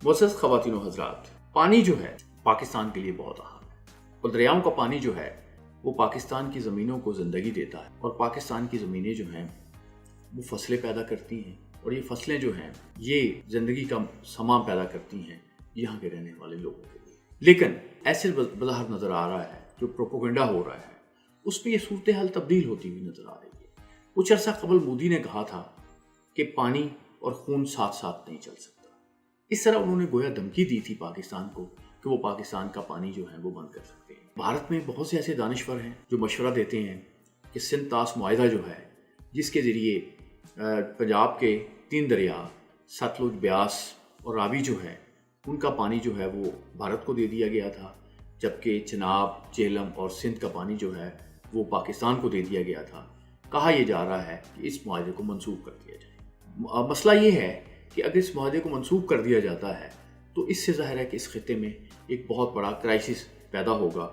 معزز خواتین و حضرات، پانی جو ہے پاکستان کے لیے بہت اہم ہے اور دریاؤں کا پانی جو ہے وہ پاکستان کی زمینوں کو زندگی دیتا ہے اور پاکستان کی زمینیں جو ہیں وہ فصلیں پیدا کرتی ہیں اور یہ فصلیں جو ہیں یہ زندگی کا سماں پیدا کرتی ہیں یہاں کے رہنے والے لوگوں کے لیے۔ لیکن ایسے بظاہر نظر آ رہا ہے جو پروپیگنڈا ہو رہا ہے اس پہ یہ صورتحال تبدیل ہوتی ہوئی نظر آ رہی ہے۔ کچھ عرصہ قبل مودی نے کہا تھا کہ پانی اور خون ساتھ ساتھ نہیں چل سکتا۔ اس طرح انہوں نے گویا دھمکی دی تھی پاکستان کو کہ وہ پاکستان کا پانی جو ہے وہ بند کر سکتے ہیں۔ بھارت میں بہت سے ایسے دانشور ہیں جو مشورہ دیتے ہیں کہ سندھ طاس معاہدہ جو ہے جس کے ذریعے پنجاب کے 3 دریا ستلج، بیاس اور راوی جو ہے ان کا پانی جو ہے وہ بھارت کو دے دیا گیا تھا، جبکہ چناب، جہلم اور سندھ کا پانی جو ہے وہ پاکستان کو دے دیا گیا تھا۔ کہا یہ جا رہا ہے کہ اس معاہدے کو منسوخ کر دیا جائے۔ مسئلہ یہ ہے کہ اگر اس معاہدے کو منسوخ کر دیا جاتا ہے تو اس سے ظاہر ہے کہ اس خطے میں ایک بہت بڑا کرائسس پیدا ہوگا